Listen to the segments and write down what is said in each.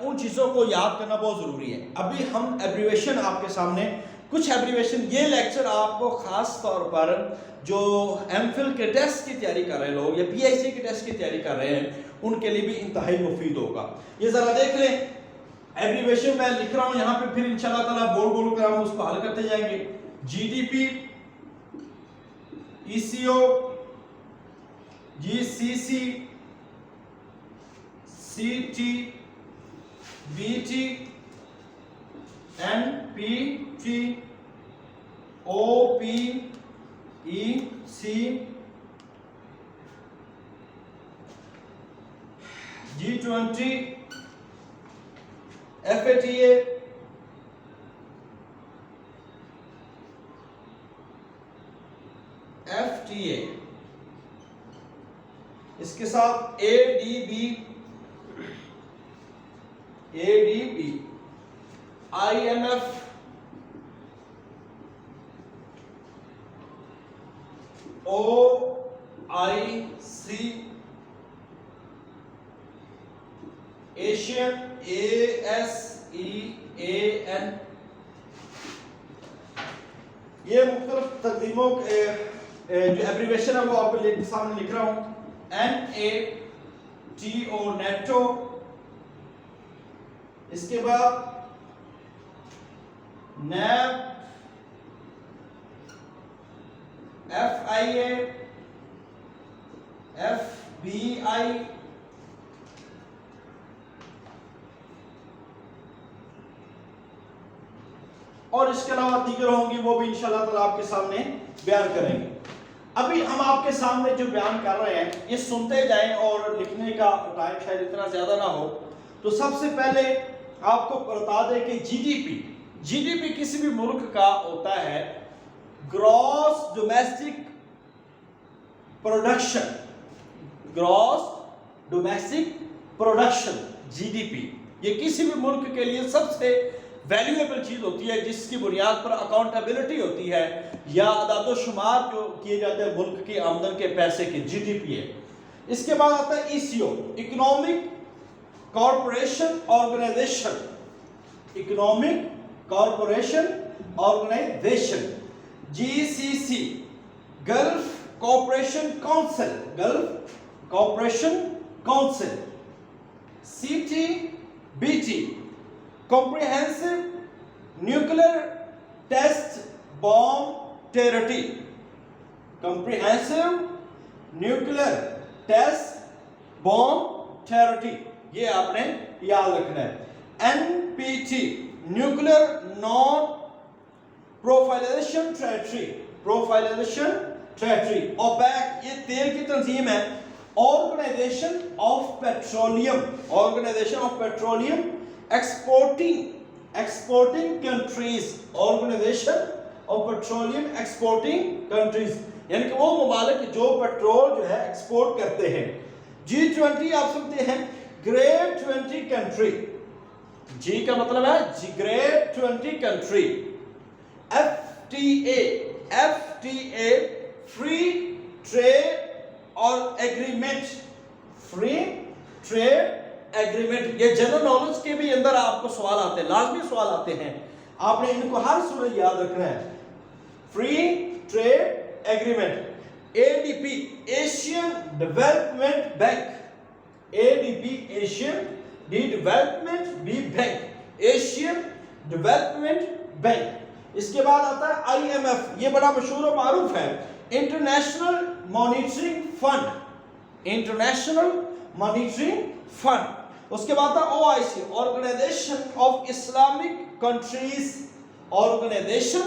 ان چیزوں کو یاد کرنا بہت ضروری ہے. ابھی ہم ایبریویشن آپ کے سامنے کچھ ایبریویشن، یہ لیکچر آپ کو خاص طور پر جو ایم فل کے ٹیسٹ کی تیاری کر رہے لوگ یا پی ایچ ڈی کے ٹیسٹ کی تیاری کر رہے ہیں ان کے لیے بھی انتہائی مفید ہوگا. یہ ذرا دیکھ لیں ایبریویشن میں لکھ رہا ہوں یہاں پہ، پھر انشاءاللہ تعالیٰ بول بول کر ہم اس کو حل کرتے جائیں گے. G D P, E C O, G C C, C T, B T, N P T, O P, E C, G 20، F A T A, F T A, اس کے ساتھ A D B, A D B, I M F, O I C, ASEAN, A S E A N. یہ مختلف تنظیموں کے جو abbreviation ہے وہ آپ کے سامنے لکھ رہا ہوں. N A T O NATO, اس کے بعد NAB, F I A, F B I, اور اس کے علاوہ دیگر ہوں گی وہ بھی انشاءاللہ تعالیٰ آپ کے سامنے بیان کریں گے. ابھی ہم آپ کے سامنے جو بیان کر رہے ہیں یہ سنتے جائیں اور لکھنے کا ٹائم شاید اتنا زیادہ نہ ہو. تو سب سے پہلے آپ کو بتا دیں کہ جی ڈی پی کسی بھی ملک کا ہوتا ہے gross domestic production. Gross domestic production, G D P, یہ کسی بھی ملک کے لیے سب سے ویلیویبل چیز ہوتی ہے جس کی بنیاد پر اکاؤنٹیبلٹی ہوتی ہے یا اعداد و شمار جو کیے جاتے ہیں ملک کی آمدن کے پیسے کی، جی ڈی پی ہے. اس کے بعد آتا ہے E C O, economic corporation organization, economic corporation organization. G C C, gulf cooperation council, gulf cooperation council. C T B T, Comprehensive Nuclear Test Bomb Treaty، Comprehensive Nuclear Test Bomb Treaty، یہ آپ نے یاد رکھنا ہے. N P T, Nuclear Non Proliferation Treaty، Proliferation Treaty. OPEC، یہ تیل کی تنظیم ہے. Organization of Petroleum، Organization of Petroleum exporting countries، Organization of Petroleum exporting countries، یعنی کہ وہ ممالک جو پیٹرول جو ہے ایکسپورٹ کرتے ہیں. جی 20 آپ سنتے ہیں گریٹ 20 کنٹری، جی کا مطلب ہے great 20 country. F T A, free trade اور ایگریمنٹ، فری ٹریڈ ایگریمنٹ. یہ جنرل نالج کے بھی اندر آپ کو سوال آتے ہیں، لازمی سوال آتے ہیں، آپ نے ان کو ہر صورت یاد رکھنا ہے. Free trade agreement. A D P, Asian development bank, A D P, Asian development bank, Asian development bank. اس کے بعد آتا ہے آئی ایم ایف، یہ بڑا مشہور و معروف ہے، international monitoring fund, international monitoring fund. اس کے بعد O I C, organization of Islamic countries, organization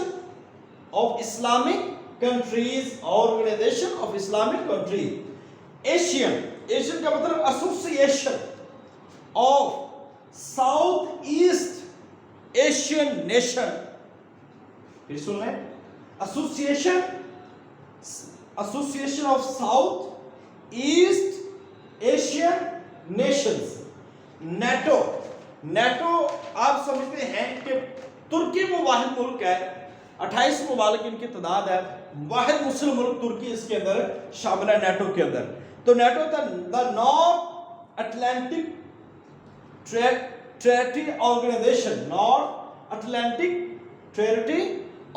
of Islamic countries, organization of Islamic countries. ASEAN کا مطلب association of south east Asian nation. پھر سن لیں، association of south east Asian nations. NATO آپ سمجھتے ہیں کہ ترکی وہ واحد ملک ہے، 28 ممالک ان کی تعداد ہے، واحد مسلم ملک ترکی اس کے اندر شامل ہے نیٹو کے اندر. تو NATO the north Atlantic treaty organization, north Atlantic treaty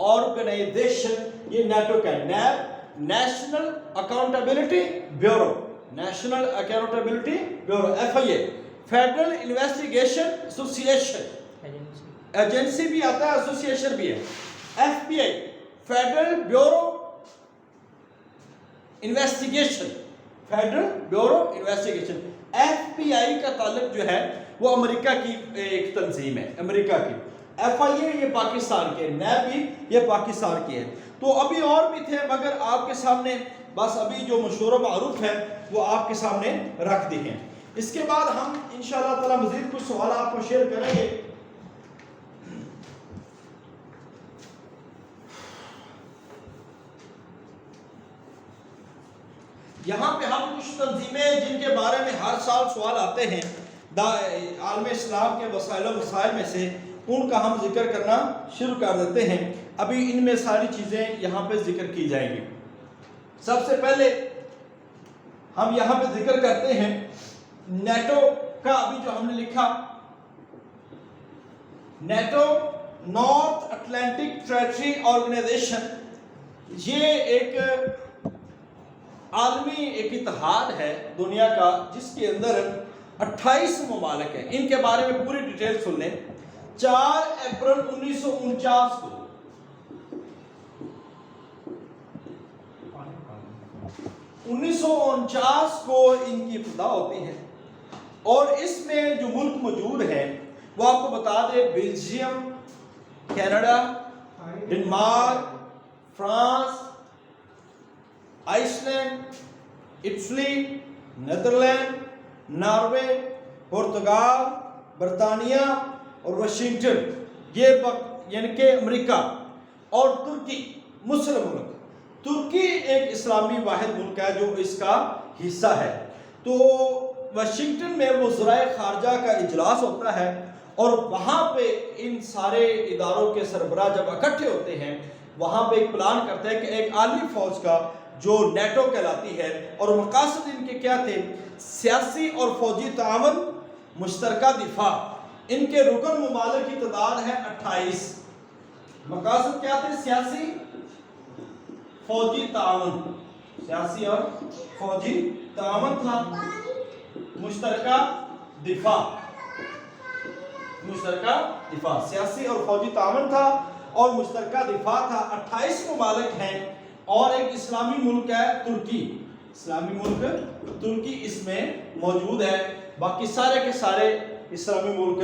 organisation, ये नाटो का NAB, national accountability bureau, national accountability bureau, FIA, federal investigation association, agency भी आता है, एसोसिएशन भी है, FBI, federal bureau investigation, federal bureau investigation. FBI का ताल्लुक जो है वो अमेरिका की एक तंजीम है, अमेरिका की। FIA ये पाकिस्तान के, नैब भी ये पाकिस्तान की है। तो अभी और भी थे, मगर आपके सामने बस अभी जो मशहूर मारूफ है वो आपके सामने रख दिए हैं। इसके बाद हम इंशाअल्लाह ताला मजीद कुछ सवाल आपको शेयर करेंगे। यहाँ पे हम कुछ तंजीमें जिनके बारे में हर साल सवाल आते हैं आलम इस्लाम के वसाइल में से, उनका हम जिक्र करना शुरू कर देते हैं। अभी इनमें सारी चीज़ें यहाँ पे जिक्र की जाएंगी। सबसे पहले हम यहाँ पे जिक्र करते हैं नेटो का। अभी जो हमने लिखा NATO, North Atlantic treaty organisation, ये एक आलमी एक इत्तेहाद है दुनिया का जिसके अंदर 28 ममालिक हैं। इनके बारे में पूरी डिटेल सुन लें। 4 अप्रैल 1949 को 1949 को इनकी इब्तिदा होती है और इसमें जो मुल्क मौजूद है वो आपको बता दें, Belgium, Canada, Denmark, France, Iceland, Italy, Netherland, Norway, पुर्तगाल, बरतानिया और वाशिंगटन, ये यानी कि अमेरिका, और तुर्की, मुस्लिम मुल्क। तुर्की एक इस्लामी वाहिद मुल्क है जो इसका हिस्सा है। तो वाशिंगटन में वज़राए ख़ारजा का इजलास होता है और वहाँ पे इन सारे इदारों के सरबराह जब इकट्ठे होते हैं, वहाँ पे एक प्लान करते हैं कि एक आलमी फ़ौज का जो नेटो कहलाती है, और मकासद इनके क्या थे, सियासी और फौजी तावन, मुश्तरका दिफा। इनके रुकन ममालिक की तादाद है 28। मकासद क्या थे, सियासी फौजी तावन, सियासी और फौजी तावन था, मुश्तरका दिफा, मुश्तरका दिफा, सियासी और फौजी तावन था और मुश्तरका दिफा था। 28 ममालिक हैं और एक इस्लामी मुल्क है तुर्की, इस्लामी मुल्क तुर्की इसमें मौजूद है। बाकी सारे के सारे इस्लामी मुल्क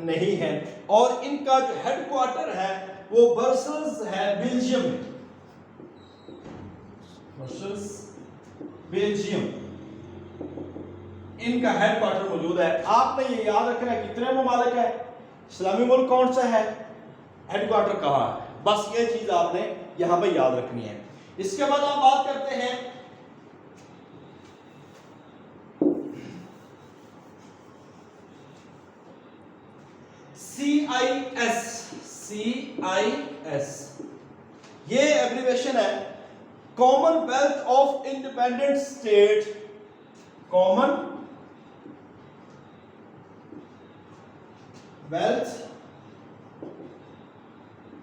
नहीं हैं। और इनका जो हेडक्वार्टर है वो ब्रसेल्स है, बेल्जियम में, ब्रसेल्स बेल्जियम इनका हेडक्वार्टर मौजूद है। आपने ये याद रखना है कितने ममालिक है, इस्लामी मुल्क कौन सा है, हेडक्वार्टर कहाँ है, बस ये चीज आपने यहाँ पे याद रखनी है। इसके बाद हम बात करते हैं CIS, CIS ये एब्रिविएशन है Commonwealth of independent state, common wealth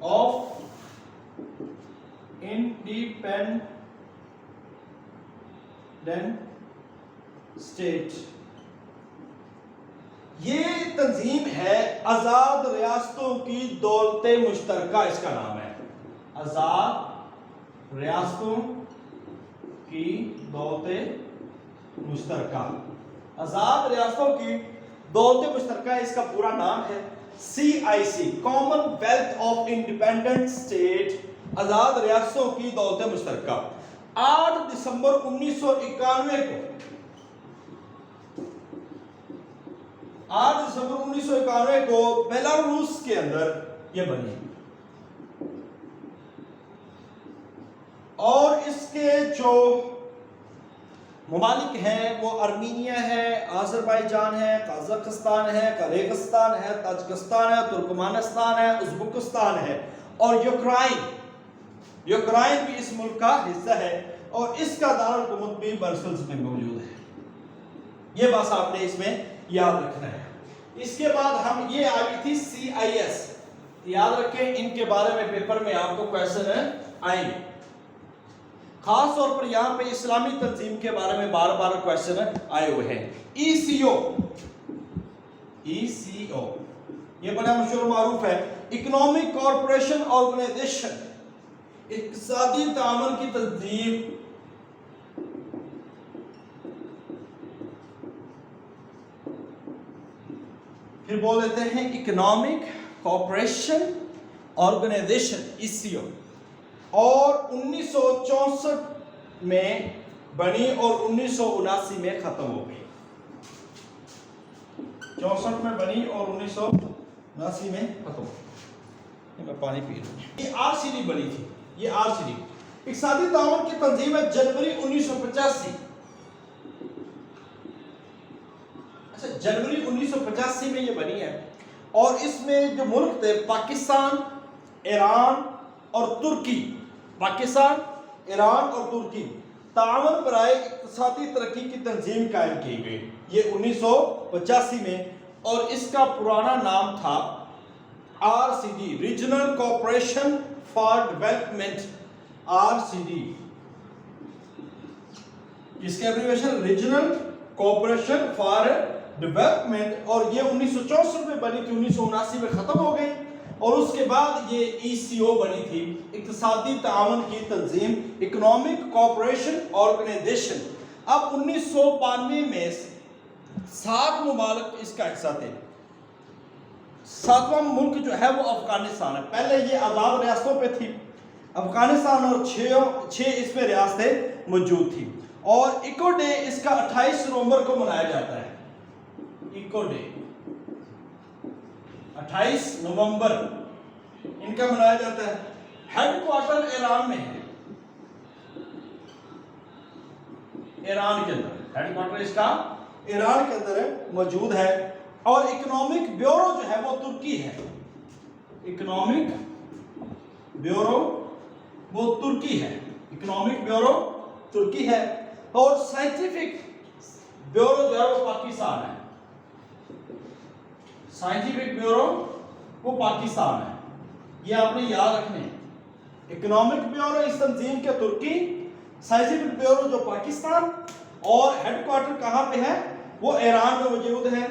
of independent state. ये तंजीम है आजाद रियासतों की दौलत मुश्तरका, इसका नाम है आजाद रियासतों की दौलत मुश्तरका, आजाद रियासतों की दौलत मुश्तरका इसका पूरा नाम है। CIC, commonwealth of independent state, आजाद रियासतों की दौलत मुश्तरका। 8 दिसंबर 1991 को 8 दिसंबर 1991 को बेलारूस के अंदर ये बनी और इसके जो ममालिक हैं वो आर्मीनिया है, आज़रबाईजान है, कजाकिस्तान है, कज़ाकिस्तान है, ताजिकिस्तान है, तुर्कमानिस्तान है, उज़्बेकिस्तान है और यूक्रेन भी इस मुल्क का हिस्सा है और इसका दारुल हुकूमत भी ब्रसेल्स में मौजूद है। ये बात आपने इसमें याद रखना है। اس کے بعد ہم یہ آئی تھی CIS، یاد رکھیں ان کے بارے میں پیپر میں آپ کو کویسچن آئیں گے، خاص طور پر یہاں پہ اسلامی تنظیم کے بارے میں بار بار کویسچن آئے ہوئے ہیں۔ ECO یہ بڑا مشہور معروف ہے، اکنامک کارپوریشن آرگنائزیشن، اقتصادی تعاون کی تنظیم۔ پھر بول دیتے ہیں اکنامک کارپوریشن آرگنائزیشن ECO، اور 1964 میں بنی اور 1979 میں ختم ہو گئی۔ 64 میں بنی اور 1979 میں ختم ہو گئی۔ میں پانی پی رہا ہوں۔ یہ RCD بنی تھی، یہ RCD اقتصادی تعاون کی تنظیم ہے، جنوری 1985، اچھا جنوری 1985 میں یہ بنی ہے، اور اس میں جو ملک تھے پاکستان، ایران اور ترکی، پاکستان، ایران اور ترکی، تعاون برائے اقتصادی ترقی کی تنظیم قائم کی گئی، یہ 1985 میں، اور اس کا پرانا نام تھا RCD، regional cooperation for development, RCD، اس کے abbreviation regional cooperation for development, اور یہ 1964 میں بنی تھی، 1979 میں ختم ہو گئی، اور اس کے بعد یہ ECO بنی تھی، اقتصادی تعاون کی تنظیم، اکنامک کوآپریشن آرگنائزیشن۔ اب 1992 میں 7 ممالک اس کا حصہ تھے، 7واں ملک جو ہے وہ افغانستان ہے، پہلے یہ آزاد ریاستوں پہ تھی افغانستان، اور 6 اس میں ریاستیں موجود تھی، اور ایکو ڈے اس کا 28 نومبر کو منایا جاتا ہے، ایکو ڈے 28 نومبر ان کا منایا جاتا ہے۔ ہیڈ کوارٹر ایران میں ہے، ایران کے اندر ہیڈ کوارٹر اس کا ایران کے اندر موجود ہے، اور اکنامک بیورو جو ہے وہ ترکی ہے، اکنامک بیورو وہ ترکی ہے، اکنامک بیورو ترکی ہے، اور سائنٹیفک بیورو جو ہے وہ پاکستان ہے، سائنٹیفک بیورو وہ پاکستان ہے، یہ آپ نے یاد رکھنے ہیں۔ اکنامک بیورو اس تنظیم کے ترکی، سائنٹیفک بیورو جو پاکستان، اور ہیڈ کوارٹر کہاں پہ ہے وہ ایران میں موجود ہے،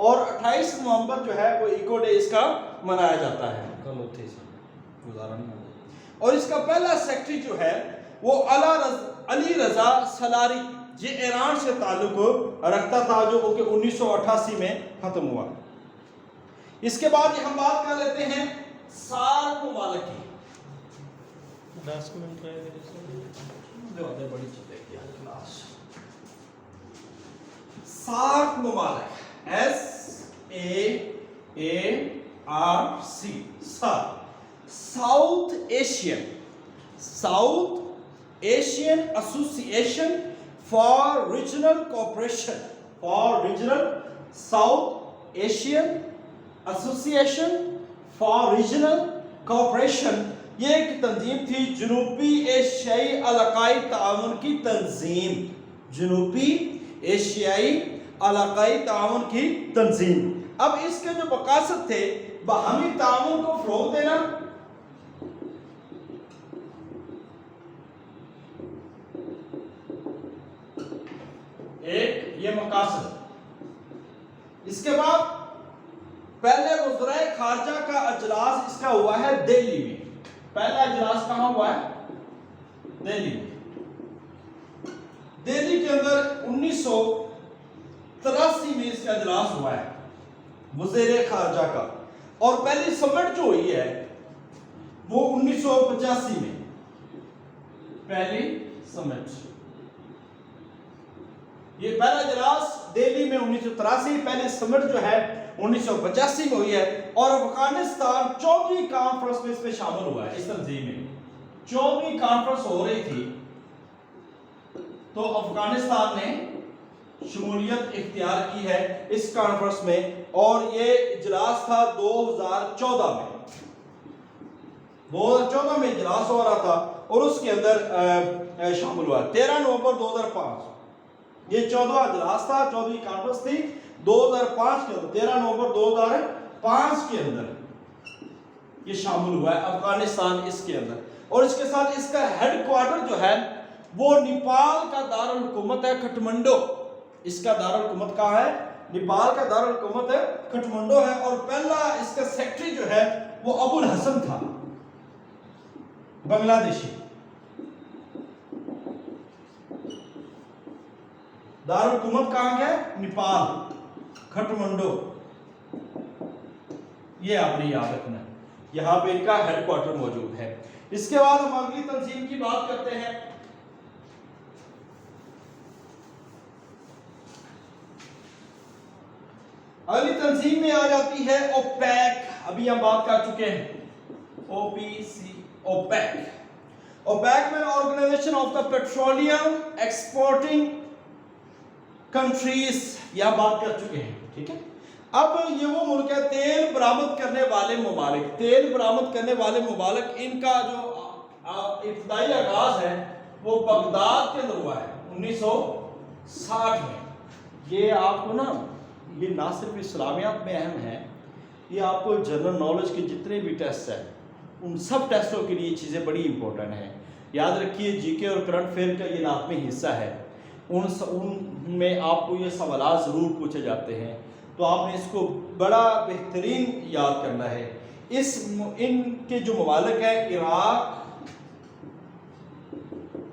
اور 28 نومبر جو ہے وہ ایکو ڈے اس کا منایا جاتا ہے، اور اس کا پہلا سیکٹری جو ہے وہ علی رضا سلاری، یہ ایران سے تعلق رکھتا تھا، جو کہ 1988 میں ختم ہوا۔ اس کے بعد ہم بات کر لیتے ہیں سارک ممالک کی۔ سارک ممالک SAARC، south Asian association for regional cooperation, south Asian association for regional cooperation, یہ ایک تنظیم تھی، جنوبی ایشیائی علاقائی تعاون کی تنظیم، جنوبی ایشیائی علاقائی تعاون کی تنظیم۔ اب اس کے جو مقاصد تھے، باہمی تعاون کو فروغ دینا، ایک یہ مقاصد۔ اس کے بعد پہلے وزرائے خارجہ کا اجلاس اس کا ہوا ہے دہلی میں، پہلا اجلاس کہاں ہوا ہے؟ دہلی میں، دہلی کے اندر 1983 میں اس کا اجلاس ہوا ہے وزیر خارجہ کا، اور پہلی سمٹ جو ہوئی ہے وہ 1985 میں، پہلی سمٹ، یہ پہلا اجلاس دہلی میں 1983، پہلی سمٹ جو ہے 1985 میں ہوئی ہے، اور افغانستان 14ویں کانفرنس میں اس میں شامل ہوا ہے، اس تنظیم میں 14ویں کانفرنس ہو رہی تھی، تو افغانستان نے شمولیت اختیار کی ہے اس کانفرنس میں، اور یہ اجلاس تھا 2014 میں، 2014 میں اجلاس ہو رہا تھا، اور اس کے اندر شامل ہوا 13 نومبر 2005، یہ 14واں اجلاس تھا، 14ویں کانفرنس تھی، 2005 के अंदर, 13 नवंबर 2005 के अंदर ये शामिल हुआ है अफगानिस्तान इसके अंदर। और इसके साथ इसका हेडक्वार्टर जो है वो नेपाल का दारुल हुकूमत है काठमांडू। इसका दारुल हुकूमत कहाँ है? नेपाल का दारुल हुकूमत है काठमांडू है। और पहला इसका सेक्रेटरी जो है वो अबुल हसन था, बांग्लादेशी। दारुल हुकूमत कहाँ है? नेपाल, काठमांडू। ये आपने याद रखना है, यहाँ पे इनका हेडक्वार्टर मौजूद है। इसके बाद हम अगली तंजीम की बात करते हैं। अगली तंजीम में आ जाती है ओपेक। अभी हम बात कर चुके हैं ओपीसी, ओपेक। ओपेक में organisation of the petroleum exporting countries, यह बात कर चुके हैं, ठीक है। अब ये वो मुल्क है तेल बरामद करने वाले ममालिक, तेल बरामद करने वाले ममालिक, इनका जो इब्तदाई आगाज है वो बगदाद के अंदर हुआ है 1960 में। ये आपको ये ना सिर्फ इस्लामियात में अहम है, ये आपको जनरल नॉलेज के जितने भी टेस्ट हैं उन सब टेस्टों के लिए चीज़ें बड़ी इंपॉर्टेंट हैं। याद रखिए जीके और करंट अफेयर का ये लाजमी हिस्सा है, उनमें आपको ये सवाल ज़रूर पूछे जाते हैं, तो आपने इसको बड़ा बेहतरीन याद करना है। इनके जो ममालिक हैं इराक,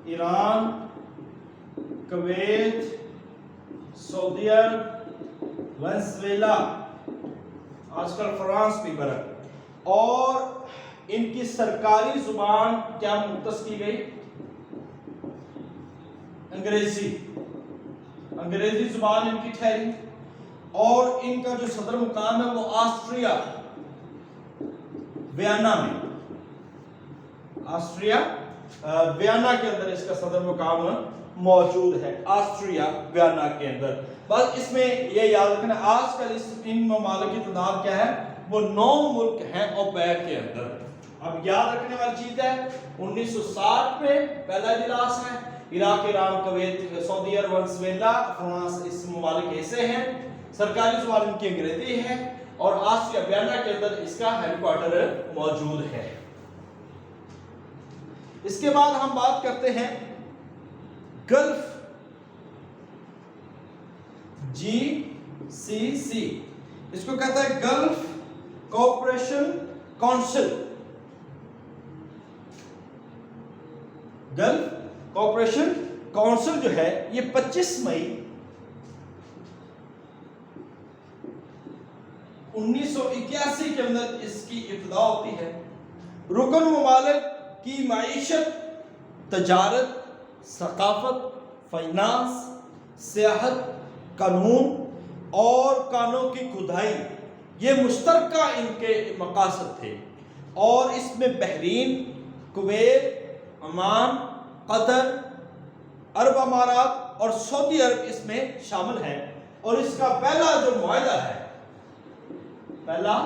ईरान, कुवैत, सऊदी अरब, वेनेजुएला, आजकल फ्रांस भी बरक, और इनकी सरकारी जुबान क्या मुख्तस की गई? अंग्रेजी। अंग्रेजी जुबान इनकी ठहरी। और इनका जो सदर मुकाम है वो ऑस्ट्रिया वियना में, ऑस्ट्रिया वियना के अंदर इसका सदर मुकाम मौजूद है, ऑस्ट्रिया वियना के अंदर। बस इसमें ये याद रखना आजकल इन ममालिक की तादाद क्या है, वो 9 मुल्क हैं ओपेक के अंदर। अब याद रखने वाली चीज है 1960 में पहला इजलास है, इराक, ईरान, कुवैत, सऊदी अरब, वेनेजुएला, फ्रांस इस ममालिक ऐसे हैं, सरकारी जुबान इनकी अंग्रेजी है, और ऑस्ट्रिया वियना के अंदर इसका हेडक्वार्टर मौजूद है। इसके बाद हम बात करते हैं गल्फ, GCC, इसको कहता है gulf cooperation council. Gulf cooperation council जो है ये 25 मई 1981 के अंदर इसकी इब्तिदा होती है। रुकन ममालिक की माईशत, तजारत, सकाफत, फाइनेंस, सियाहत, कानून और कानों की खुदाई, ये मुश्तरका इनके मकासद थे। और इसमें बहरीन, कुवैत, ओमान, कतर, अरब अमारात और सऊदी अरब इसमें शामिल हैं। और इसका पहला जो मुआहदा है, पहला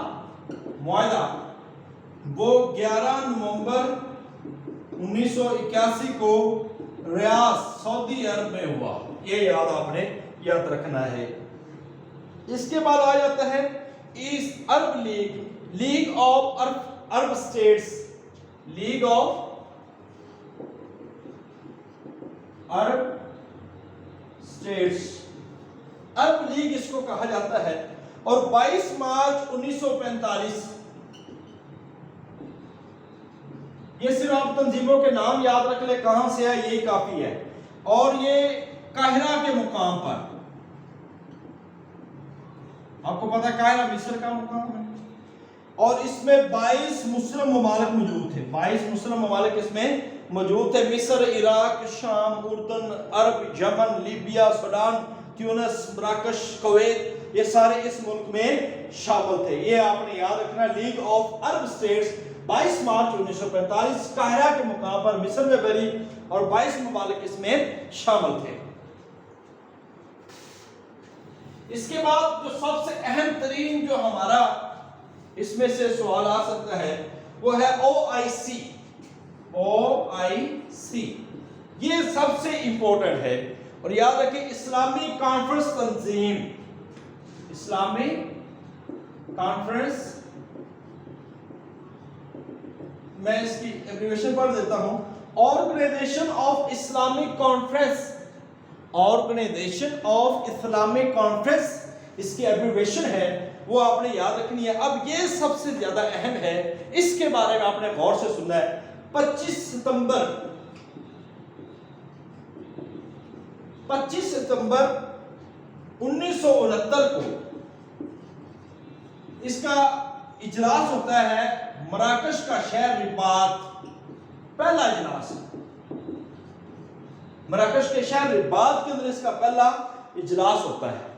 मुआहदा वो 11 नवंबर 1981 को रियाद, सऊदी अरब में हुआ। ये याद आपने याद रखना है। इसके बाद आ जाता है east Arab league, league of Arab states, league of Arab states, Arab league इसको कहा जाता है। और 22 मार्च 1945, ये सिर्फ आप तंजीमों के नाम याद रख ले, कहां से है ये काफी है। और ये काहिरा के मुकाम पर, आपको पता है काहिरा मिस्र का मुकाम है। और इसमें 22 मुस्लिम ममालिक मौजूद थे, 22 मुस्लिम ममालिक इसमें मौजूद थे। मिस्र, इराक, शाम, उर्दन, अरब, यमन, लीबिया, सूडान, ट्यूनिस, मराकश, कुवैत, ये सारे इस मुल्क में शामिल थे। ये आपने याद रखना, league of Arab states 22 March 1945 Cairo के मुकाम पर मिस्र में बनी और 22 ममालिक इसमें शामिल थे। इसके बाद जो सबसे अहम तरीन जो हमारा इसमें से सवाल आ सकता है वो है OIC। OIC ये सबसे इंपॉर्टेंट है। और याद रखें इस्लामी कॉन्फ्रेंस तंजीम, इस्लामिक कॉन्फ्रेंस, मैं इसकी एब्रिविएशन पढ़ देता हूं, Organization of Islamic Conference, Organization of Islamic Conference इसकी एब्रिविएशन है, वो आपने याद रखनी है। अब ये सबसे ज्यादा अहम है, इसके बारे में आपने गौर से सुनना है। 25 सितंबर 1969 को इसका इजलास होता है मराकश का शहर रिबात, पहला इजलास मराकश के शहर रिबात के अंदर इसका पहला इजलास होता है।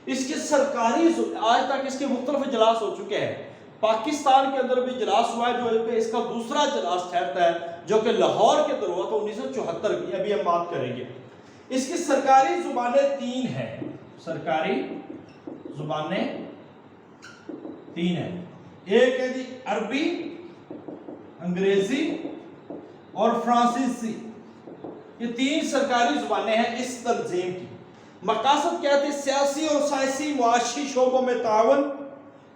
इसके सरकारी, आज तक इसके मुख्तलिफ इजलास हो चुके हैं। पाकिस्तान के अंदर भी इजलास हुआ है, जो इसका दूसरा इजलास ठहरता है, जो कि लाहौर के अंदर हुआ था 1974 की, अभी हम बात करेंगे। इसकी सरकारी जुबानें 3 हैं, सरकारी जुबानें 3 हैं। एक है जी अरबी, अंग्रेजी और फ्रांसीसी, ये 3 सरकारी जुबानें हैं इस तंजीम की। मकासद क्या थी? सियासी और साइंसी मुआशी शोबों में तावन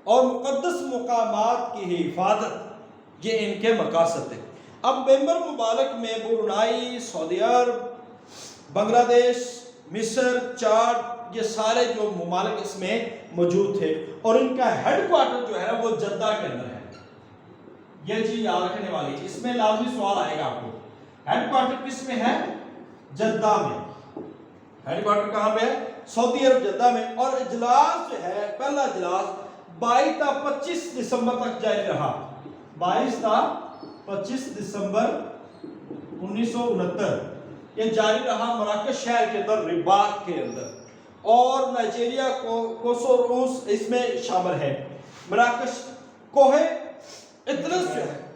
और मुक़द्दस मुकामात की हिफाजत, ये इनके मकासद थे। अब मेंबर मुबारक में ब्रुनाई, सऊदी अरब, बांग्लादेश, मिस्र, चाद, ये सारे जो मुमालिक इसमें मौजूद थे, और इनका हेडक्वार्टर जो है वो जद्दा के अंदर है। ये चीज याद रखने वाली है, इसमें लाजमी सवाल आएगा आपको। हेडक्वार्टर किस में है? जद्दा में। हेडक्वार्टर कहां पे है? सऊदी अरब, जद्दा में। और इजलास जो है, पहला इजलास 22 था 25 दिसंबर तक जारी रहा। 22 था 25 दिसंबर 1969 ये जारी रहा मराकश शहर के अंदर, रिबात के अंदर। और नाइजीरिया को कोसोरोस इसमें शामिल है। मराकश कोहे इतरस जो है